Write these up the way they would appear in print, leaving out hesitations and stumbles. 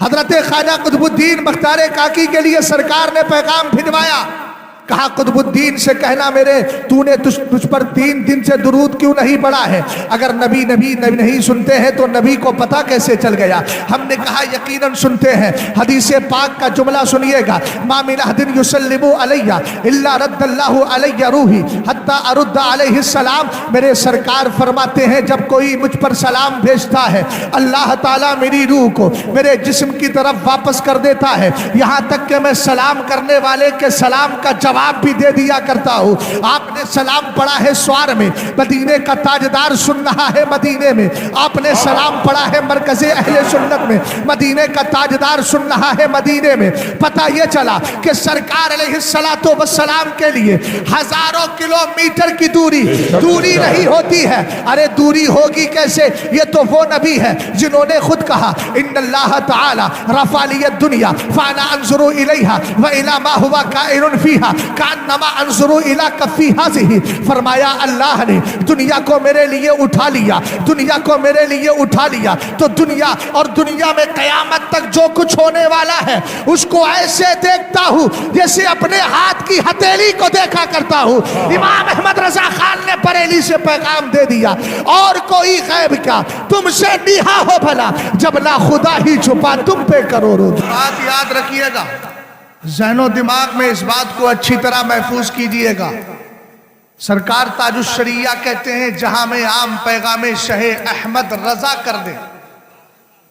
حضرت خواجہ قطب الدین بختیار کاکی کے لیے سرکار نے پیغام بھجوایا، کہا قطب الدین سے کہنا تو نے تجھ پر 3 دن سے درود کیوں نہیں پڑھا ہے؟ اگر نبی نہیں سنتے ہیں تو نبی کو پتہ کیسے چل گیا؟ ہم نے کہا یقیناً سنتے ہیں۔ حدیث پاک کا جملہ سنیے گا، ما من احد یسلم علی الا رد اللہ علی روحی حتی ارد علیہ السلام۔ میرے سرکار فرماتے ہیں جب کوئی مجھ پر سلام بھیجتا ہے اللہ تعالیٰ میری روح کو میرے جسم کی طرف واپس کر دیتا ہے، یہاں تک کہ میں سلام کرنے والے کے سلام کا جواب بھی دے دیا کرتا ہوں۔ آپ نے سلام پڑھا ہے سوار میں، مدینے کا تاجدار سن رہا ہے مدینے میں۔ آپ نے سلام پڑھا ہے مرکز اہل سنت میں، مدینے کا تاجدار سن رہا ہے مدینے میں۔ پتہ یہ چلا کہ سرکار علیہ السلام کے لیے ہزاروں کلومیٹر کی دوری نہیں ہوتی ہے۔ ارے دوری ہوگی کیسے؟ یہ تو وہ نبی ہے جنہوں نے خود کہا ان اللہ تعالی رفع لی الدنیا فانا انظر الیہا والی ما ہوا کائن فیہا کانما انظر الی کفی ہذہ۔ فرمایا اللہ نے دنیا کو میرے لیے اٹھا لیا، دنیا کو میرے لیے اٹھا لیا تو دنیا اور دنیا میں قیامت تک جو کچھ ہونے والا ہے اس کو ایسے دیکھتا ہوں جیسے اپنے ہاتھ کی ہتھیلی کو دیکھا کرتا ہوں۔ امام احمد رضا خان نے بریلی سے پیغام دے دیا، اور کوئی غیب کیا تم سے نیہا ہو بھلا جب نہ خدا ہی چھپا تم پہ کروڑوں۔ بات یاد رکھیے گا، ذہن و دماغ میں اس بات کو اچھی طرح محفوظ کیجئے گا۔ سرکار تاج الشریعہ کہتے ہیں جہاں میں عام پیغام شہ احمد رضا کر دے،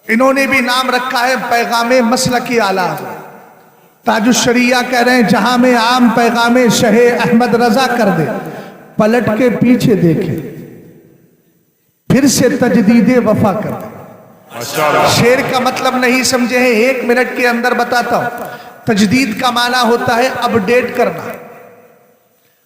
انہوں نے بھی نام رکھا ہے پیغام مسلکی اعلیٰ۔ تاج الشریعہ کہہ رہے ہیں جہاں میں عام پیغام شہ احمد رضا کر دے، پلٹ کے پیچھے دیکھے پھر سے تجدید وفا کر دے۔ شعر کا مطلب نہیں سمجھے ہیں، 1 منٹ کے اندر بتاتا ہوں۔ تجدید کا معنی ہوتا ہے اپڈیٹ کرنا۔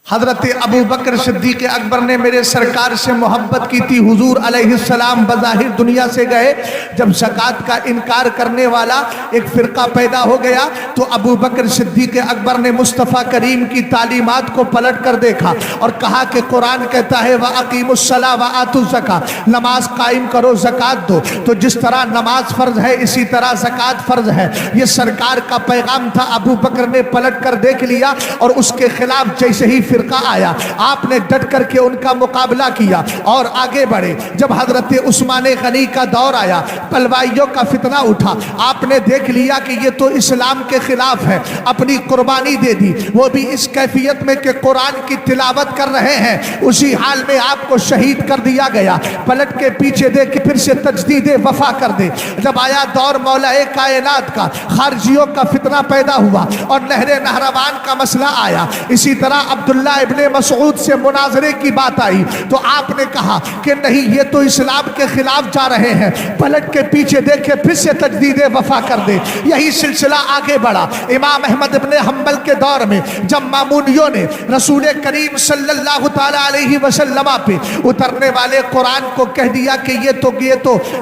حضرت ابو بکر صدیق اکبر نے میرے سرکار سے محبت کی تھی، حضور علیہ السلام بظاہر دنیا سے گئے، جب زکوٰۃ کا انکار کرنے والا ایک فرقہ پیدا ہو گیا تو ابو بکر صدیق اکبر نے مصطفیٰ کریم کی تعلیمات کو پلٹ کر دیکھا اور کہا کہ قرآن کہتا ہے وَأَقِيمُوا الصَّلَاةَ وَآتُوا الزَّكَاةَ، نماز قائم کرو زکوٰۃ دو، تو جس طرح نماز فرض ہے اسی طرح زکوٰۃ فرض ہے۔ یہ سرکار کا پیغام تھا، ابو بکر نے پلٹ کر دیکھ لیا اور اس کے خلاف جیسے ہی فرقہ آیا آپ نے ڈٹ کر کے ان کا مقابلہ کیا اور آگے بڑھے۔ جب حضرت عثمان غنی کا دور آیا، پلوائیوں کا فتنہ اٹھا، آپ نے دیکھ لیا کہ یہ تو اسلام کے خلاف ہے، اپنی قربانی دے دی، وہ بھی اس کیفیت میں کہ قرآن کی تلاوت کر رہے ہیں، اسی حال میں آپ کو شہید کر دیا گیا۔ پلٹ کے پیچھے دے کے پھر سے تجدید وفا کر دے۔ جب آیا دور مولا کائنات کا، خارجیوں کا فتنہ پیدا ہوا اور نہر نہروان کا مسئلہ آیا، اسی طرح عبداللہ ابن مسعود سے مناظرے کی بات آئی تو آپ نے کہا کہ نہیں یہ تو اسلام کے خلاف جا رہے ہیں، پلٹ کے پیچھے دیکھے پھر سے تجدید وفا کر دے۔ یہی سلسلہ آگے بڑھا۔ امام احمد ابن حنبل کے دور میں جب مامونیوں نے رسول کریم صلی اللہ تعالی علیہ وسلم پہ اترنے والے قرآن کو کہہ دیا کہ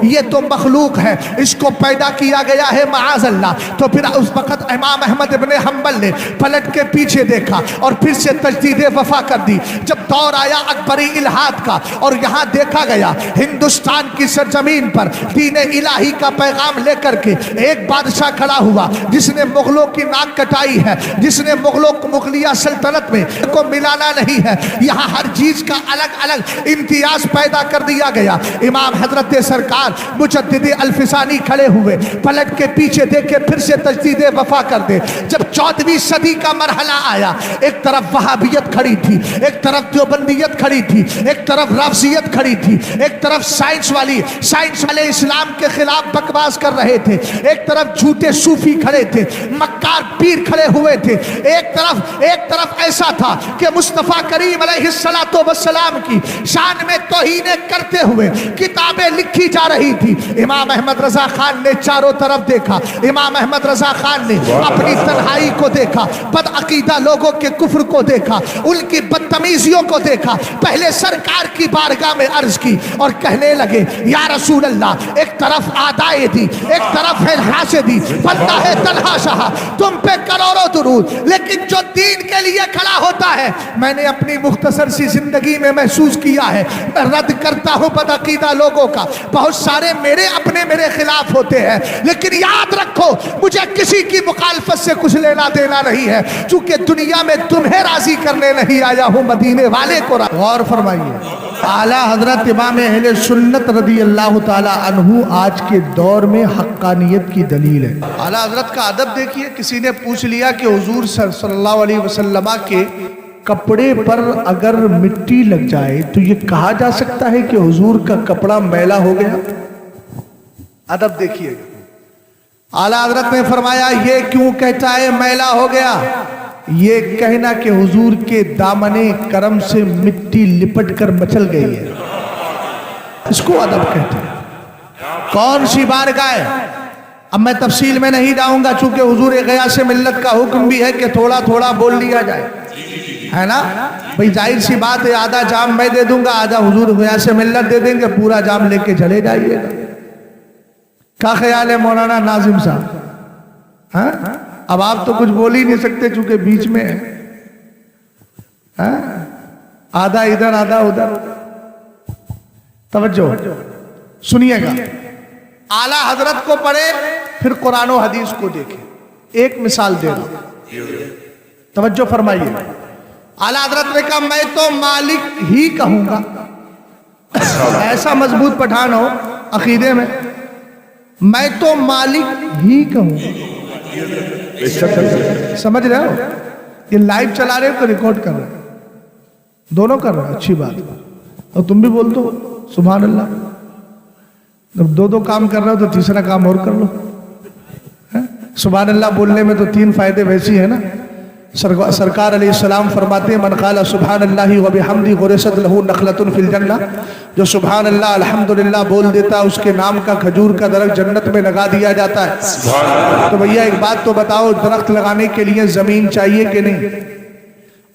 یہ تو مخلوق ہے، اس کو پیدا کیا گیا ہے معاذ اللہ، تو پھر اس وقت امام احمد ابن حنبل نے پلٹ کے پیچھے دیکھا اور پھر سے تجدید وفا کر دی۔ جب دور آیا اکبری الہاد کا اور یہاں دیکھا گیا ہندوستان کی سرزمین پر دین الہی کا پیغام لے کر کے ایک بادشاہ کھڑا ہوا جس نے مغلوں کی ناک کٹائی ہے، جس نے مغلوں کو مغلیہ سلطنت میں کو ملانا نہیں ہے، یہاں ہر چیز کا الگ الگ امتیاز پیدا کر دیا گیا۔ امام حضرت سرکار مجدد الفسانی کھڑے ہوئے، پلٹ کے پیچھے دیکھے پھر سے تجدید وفا کر دے۔ جب 14ویں صدی کا مرحلہ آیا، ایک طرف وہابیت کھڑی تھی، ایک طرف دیوبندیت کھڑی تھی، ایک طرف رافضیت کھڑی تھی، ایک طرف سائنس والے اسلام کے خلاف بکواس کر رہے تھے، ایک طرف جھوٹے صوفی کھڑے تھے، مکار پیر کھڑے ہوئے تھے، ایک طرف ایسا تھا کہ مصطفیٰ کریم علیہ السلام کی شان میں توہینیں کرتے ہوئے کتابیں لکھی جا رہی تھی۔ امام احمد رضا خان نے چاروں طرف دیکھا، امام احمد رضا خان نے اپنی تنہائی کو دیکھا، بد عقیدہ لوگوں کے کفر کو دیکھا، ان کی بدتمیزیوں کو دیکھا، پہلے سرکار کی بارگاہ میں عرض کی اور کہنے لگے یا رسول اللہ، ایک طرف آدائے دی، ایک طرف ہے حاسدی، بندہ ہے تنہا شاہ، تم پہ کروڑوں درود، لیکن جو دین کے لیے کھڑا ہوتا ہے، میں نے اپنی مختصر سی زندگی میں محسوس کیا ہے، میں رد کرتا ہوں بدعقیدہ لوگوں کا، بہت سارے میرے اپنے میرے خلاف ہوتے ہیں، لیکن یاد رکھو مجھے کسی کی مخالفت سے کچھ لینا دینا نہیں ہے، چونکہ دنیا میں تمہیں راضی کرنے نہیں آیا ہوں، مدینے والے کو غور فرمائیے۔ اعلیٰ حضرت امام اہل سنت رضی اللہ تعالی عنہ آج کے دور میں حقانیت کی دلیل ہے۔ اعلیٰ حضرت کا ادب دیکھیے، کسی نے پوچھ لیا کہ حضور صلی اللہ علیہ وسلم کے کپڑے پر اگر مٹی لگ جائے تو یہ کہا جا سکتا ہے کہ حضور کا کپڑا میلا ہو گیا؟ ادب دیکھیے، اعلیٰ حضرت نے فرمایا یہ کیوں کہتا ہے میلا ہو گیا؟ یہ کہنا کہ حضور کے دامن کرم سے مٹی لپٹ کر مچل گئی ہے، اس کو ادب کہتے ہیں۔ کون سی بارگاہ ہے؟ اب میں تفصیل میں نہیں جاؤں گا، چونکہ حضور غیاث ملت کا حکم بھی ہے کہ تھوڑا تھوڑا بول لیا جائے، ہے نا بھئی؟ ظاہر سی بات ہے، آدھا جام میں دے دوں گا، آدھا حضور غیاث ملت دے دیں گے، پورا جام لے کے چلے جائیے گا۔ کیا خیال ہے مولانا ناظم صاحب؟ ہاں اب آپ تو کچھ بول ہی نہیں سکتے چونکہ بیچ میں ہے، آدھا ادھر آدھا ادھر۔ توجہ سنیے گا، اعلیٰ حضرت کو پڑھے پھر قرآن و حدیث کو دیکھیں۔ ایک مثال دے رہا ہوں، توجہ فرمائیے۔ اعلیٰ حضرت نے کہا میں تو مالک ہی کہوں گا، ایسا مضبوط پٹھان ہو عقیدے میں، میں تو مالک ہی کہوں گا۔ سمجھ رہے ہو؟ یہ لائیو چلا رہے ہو کہ ریکارڈ کر رہے ہو؟ دونوں کر رہے ہو، اچھی بات۔ اور تم بھی بول دو سبحان اللہ، جب دو کام کر رہے ہو تو تیسرا کام اور کر لو۔ سبحان اللہ بولنے میں تو 3 فائدے ویسی ہیں نا۔ سرکار علیہ السلام فرماتے ہیں من قال سبحان اللہ وبحمدہ غرست لہ نخلۃ فی الجنہ، جو سبحان اللہ الحمدللہ بول دیتا اس کے نام کا کھجور کا درخت جنت میں لگا دیا جاتا ہے۔ تو بھیا ایک بات تو بتاؤ، درخت لگانے کے لیے زمین چاہیے کہ نہیں؟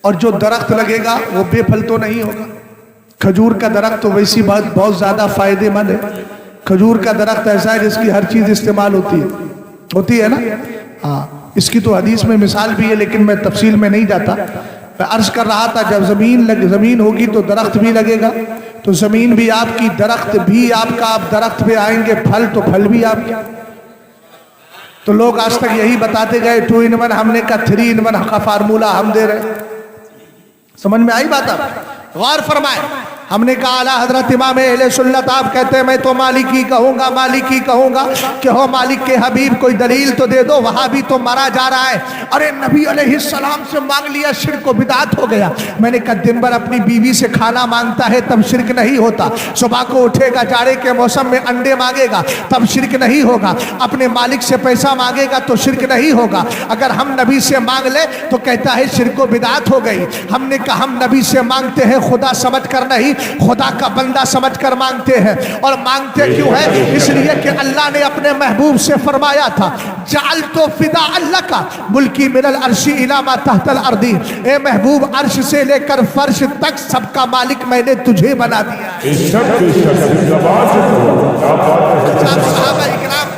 اور جو درخت لگے گا وہ بے پھل تو نہیں ہوگا۔ کھجور کا درخت تو ویسی بات بہت زیادہ فائدے مند ہے۔ کھجور کا درخت ایسا ہے جس کی ہر چیز استعمال ہوتی ہے نا۔ ہاں اس کی تو حدیث میں مثال بھی ہے، لیکن میں تفصیل میں نہیں جاتا۔ میں عرض کر رہا تھا جب زمین ہوگی تو درخت بھی لگے گا، تو زمین بھی آپ کی، درخت بھی آپ کا، آپ درخت پہ آئیں گے، پھل تو پھل بھی آپ کا۔ تو لوگ آج تک یہی بتاتے گئے 2 in 1، ہم نے کہا 3 in 1 کا فارمولہ ہم دے رہے۔ سمجھ میں آئی بات؟ آپ غور فرمائیں۔ ہم نے کہا اعلیٰ حضرت امام اہل سنت آپ کہتے ہیں میں تو مالک ہی کہوں گا، مالک ہی کہوں گا، کہ ہو مالک کے حبیب کوئی دلیل تو دے دو، وہاں بھی تو مارا جا رہا ہے۔ ارے نبی علیہ السلام سے مانگ لیا شرک و بدعت ہو گیا۔ میں نے کہا دن بھر اپنی بیوی سے کھانا مانگتا ہے تب شرک نہیں ہوتا، صبح کو اٹھے گا جاڑے کے موسم میں انڈے مانگے گا تب شرک نہیں ہوگا، اپنے مالک سے پیسہ مانگے گا تو شرک نہیں ہوگا۔ اگر ہم نبی سے مانگ لے تو کہتا ہے شرک و بدعت ہو گئی۔ ہم نے کہا ہم نبی سے مانگتے ہیں خدا سمجھ کر نہیں، خدا کا بندہ سمجھ کر مانگتے ہیں۔ اور مانگتے کیوں ہے؟ اس لیے کہ اللہ نے اپنے محبوب سے فرمایا تھا جعلت فداء لک ملکی من العرش الی ما تحت الارض، اے محبوب عرش سے لے کر فرش تک سب کا مالک میں نے تجھے بنا دیا۔ صحابہ اکرام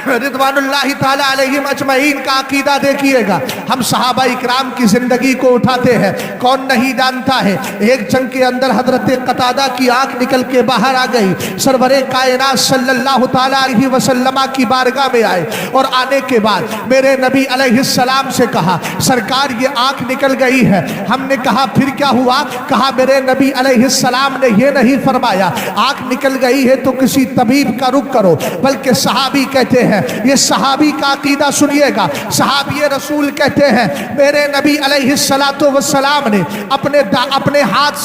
رضوان اللہ تعالی علیہم اجمعین کا عقیدہ دیکھیے گا۔ ہم صحابہ اکرام کی زندگی کو اٹھاتے ہیں، کون نہیں جانتا ہے ایک جنگ کے اندر حضرت قتادہ کی آنکھ نکل کے باہر آ گئی، سرور کائنات صلی اللہ تعالی علیہ وسلم کی بارگاہ میں آئے، اور آنے کے بعد میرے نبی علیہ السلام سے کہا سرکار یہ آنکھ نکل گئی ہے۔ ہم نے کہا پھر کیا ہوا؟ کہا میرے نبی علیہ السلام نے یہ نہیں فرمایا آنکھ نکل گئی ہے تو کسی طبیب کا رخ کرو، بلکہ صحابی کہتے ہیں، یہ صحابی کا عقیدہ سنیے گا، صحابی رسول کہتے ہیں میرے نبی علیہ السلام نے اپنے ہاتھ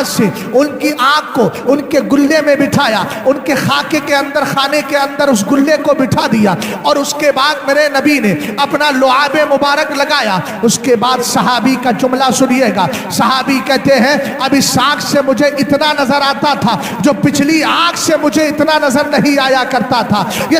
سے ان کی آنکھ کو ان کے گلے میں بٹھایا، ان کے خاکے کے اندر، خانے کے اندر اس گلے کو بٹھا دیا، اور اس کے بعد میرے نبی نے اپنا لعاب مبارک لگایا۔ اس کے بعد صحابی کا جملہ سنیے گا، صحابی کہتے ہیں اب اس آنکھ سے مجھے اتنا نظر آتا تھا جو پچھلی آنکھ سے مجھے اتنا نظر نہیں آیا کرتا تھا۔ یہ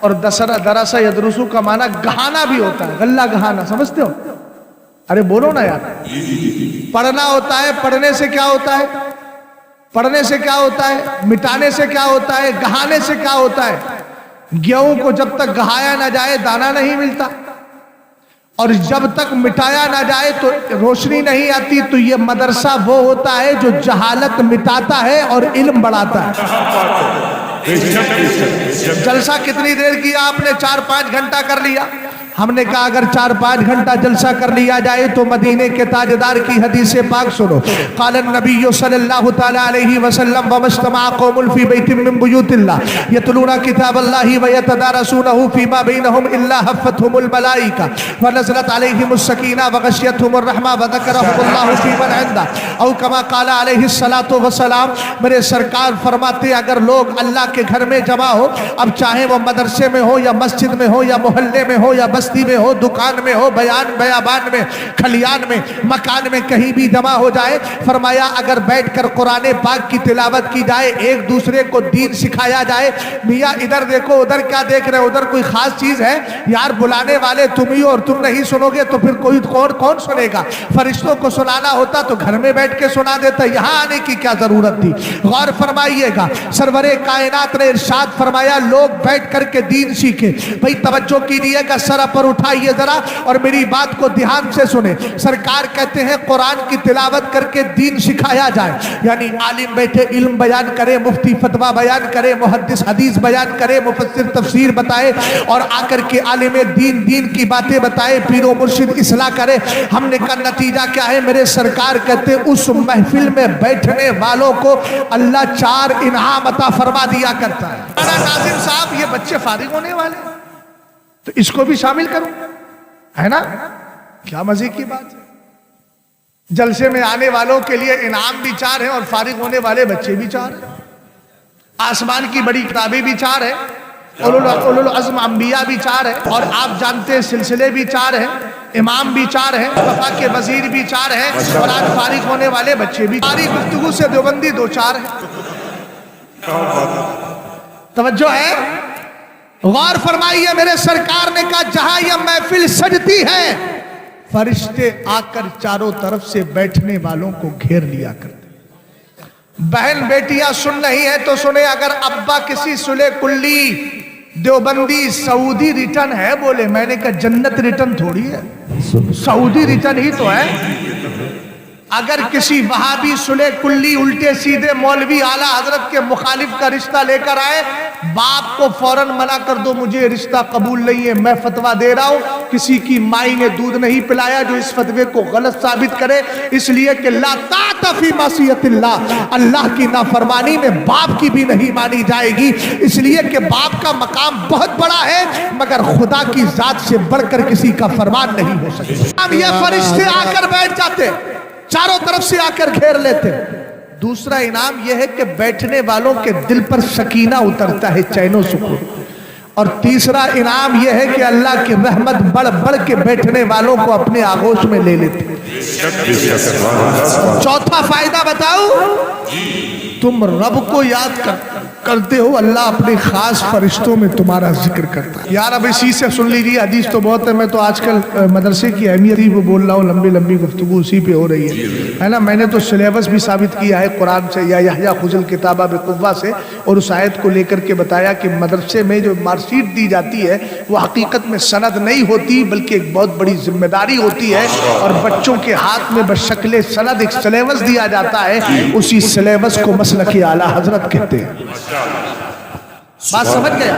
اور درسا یدرسو کا معنی گہانا بھی ہوتا ہے، غلہ گہانا، سمجھتے ہو؟ ارے بولو نا یار، پڑھنا ہوتا ہے، پڑھنے سے کیا ہوتا ہے؟ پڑھنے سے کیا ہوتا ہے؟ مٹانے سے کیا ہوتا ہے؟ گہانے سے کیا ہوتا ہے؟ گیہوں کو جب تک گہایا نہ جائے دانا نہیں ملتا، اور جب تک مٹایا نہ جائے تو روشنی نہیں آتی۔ تو یہ مدرسہ وہ ہوتا ہے جو جہالت مٹاتا ہے اور علم بڑھاتا ہے۔ جلسہ کتنی دیر کیا آپ نے؟ 4-5 گھنٹہ کر لیا۔ ہم نے کہا اگر 4-5 گھنٹہ جلسہ کر لیا جائے تو مدینے کے تاجدار کی حدیث پاک سنو۔ قال النبی صلی اللہ تعالی علیہ وسلم ومجتمع قوم فی بیت من بیوت اللہ یتلون کتاب اللہ ویتدارسونہ فیما بینہم الا حفتہم الملائکہ ونزلت علیہم السکینہ وغشیتہم الرحمہ وذکرہم اللہ فی من عندہ او کما قال علیہ الصلاۃ والسلام۔ میرے سرکار فرماتے اگر لوگ اللہ کے گھر میں جمع ہو، اب چاہے وہ مدرسے میں ہو یا مسجد میں ہو یا محلے میں ہو یا بستی میں ہو، دکان میں ہو، بیابان میں، کھلیان میں، مکان میں، کہیں بھی جمع ہو جائے، فرمایا اگر بیٹھ کر قرآن پاک کی تلاوت کی جائے، ایک دوسرے کو دین سکھایا جائے۔ میاں ادھر دیکھو، ادھر کیا دیکھ رہے ہو؟ ادھر کوئی خاص چیز ہے؟ یار بلانے والے تم ہی ہو اور تم نہیں سنو گے تو پھر کوئی کون سنے گا؟ فرشتوں کو سنانا ہوتا تو گھر میں بیٹھ کے سنا دیتا، یہاں آنے کی کیا ضرورت تھی؟ غور فرمائیے گا، سرور کائنات نے ارشاد فرمایا لوگ بیٹھ کر کے دین سیکھیں۔ بھئی توجہ کیجیے گا، سر پر اٹھائیے ذرا اور میری بات کو دھیان سے سنیں۔ سرکار کہتے ہیں قرآن کی تلاوت کر کے دین سکھایا جائے، یعنی عالم بیٹھے علم بیان کرے، مفتی فتویٰ بیان کرے، محدث حدیث بیان کرے، مفسر تفسیر بتائے، اور آ کر کے عالم دین کی باتیں بتائے، پیر و مرشد اصلاح کرے۔ ہم نے کہا نتیجہ کیا ہے؟ میرے سرکار کہتے ہیں اس محفل میں بیٹھنے والوں کو اللہ 4 انعام عطا فرما دیا کرتا ہے۔ ناظم صاحب یہ بچے فارغ ہونے والے ہیں تو اس کو بھی شامل کروں، ہے نا؟ کیا مزے کی بات ہے۔ جلسے میں آنے والوں کے لیے انعام بھی 4 ہیں اور فارغ ہونے والے بچے بھی 4 ہیں۔ آسمان کی بڑی کتابیں بھی 4 ہیں، اولو العزم انبیاء بھی 4 ہیں، اور آپ جانتے ہیں سلسلے بھی 4 ہیں، امام بھی 4 ہیں، وفا کے وزیر بھی 4 ہیں، اور آج فارغ ہونے والے بچے بھی۔ ہماری گفتگو سے دیوبندی 2-4 ہیں۔ توجہ ہے؟ غور فرمائیے، میرے سرکار نے کہا جہاں یہ محفل سجتی ہے فرشتے آ کر چاروں طرف سے بیٹھنے والوں کو گھیر لیا کرتے۔ بہن بیٹیاں سن رہی ہیں تو سنیں، اگر ابا کسی صلح کلی دیوبندی سعودی ریٹرن ہے بولے، میں نے کہا جنت ریٹرن تھوڑی ہے، سعودی ریٹرن ہی تو ہے۔ اگر کسی وہابی صلح کلی الٹے سیدھے مولوی اعلیٰ حضرت کے مخالف کا رشتہ لے کر آئے، باپ کو فوراً منع کر دو، مجھے رشتہ قبول نہیں ہے، میں فتویٰ دے رہا ہوں کسی کی مائی نے دودھ نہیں پلایا جو اس فتوے کو غلط ثابت کرے، اس لیے کہ لا طاعۃ فی معصیۃ اللہ، اللہ کی نافرمانی میں باپ کی بھی نہیں مانی جائے گی، اس لیے کہ باپ کا مقام بہت بڑا ہے مگر خدا کی ذات سے بڑھ کر کسی کا فرمان نہیں ہو سکتا۔ اب یہ فرشتے آ کر بیٹھ جاتے، چاروں طرف سے آ کر گھیر لیتے۔ دوسرا انعام یہ ہے کہ بیٹھنے والوں کے دل پر سکینہ اترتا ہے، چین و سکون۔ اور تیسرا انعام یہ ہے کہ اللہ کی رحمت بڑھ بڑھ کے بیٹھنے والوں کو اپنے آغوش میں لے لیتے۔ چوتھا فائدہ بتاؤ، تم رب کو یاد کرتے ہو، اللہ اپنے خاص فرشتوں میں تمہارا ذکر کرتا ہے۔ یار اب اسی سے سن لیجیے، حدیث تو بہت ہے، میں تو آج کل مدرسے کی اہمیت ہی وہ بول رہا ہوں، لمبی گفتگو اسی پہ ہو رہی ہے نا۔ میں نے تو سلیبس بھی ثابت کیا ہے قرآن سے، یا یحییٰ خذ الکتاب بقوہ سے، اور اس آیت کو لے کر کے بتایا کہ مدرسے میں جو مارک شیٹ دی جاتی ہے وہ حقیقت میں سند نہیں ہوتی بلکہ ایک بہت بڑی ذمہ داری ہوتی ہے، اور بچوں کے ہاتھ میں بشکل سند ایک سلیبس دیا جاتا ہے، اسی سلیبس کو مسلک اعلیٰ حضرت کہتے ہیں۔ بات سمجھ گیا؟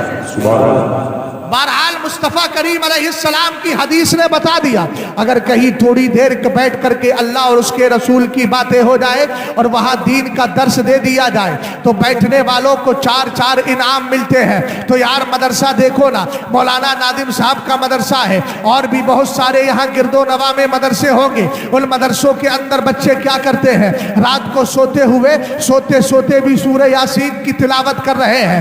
بہرحال مصطفیٰ کریم علیہ السلام کی حدیث نے بتا دیا، اگر کہیں تھوڑی دیر بیٹھ کر کے اللہ اور اس کے رسول کی باتیں ہو جائے اور وہاں دین کا درس دے دیا جائے تو بیٹھنے والوں کو 4 انعام ملتے ہیں۔ تو یار مدرسہ دیکھو نا، مولانا ناظم صاحب کا مدرسہ ہے، اور بھی بہت سارے یہاں گرد و نواح میں مدرسے ہوں گے۔ ان مدرسوں کے اندر بچے کیا کرتے ہیں؟ رات کو سوتے بھی سورہ یاسین کی تلاوت کر رہے ہیں۔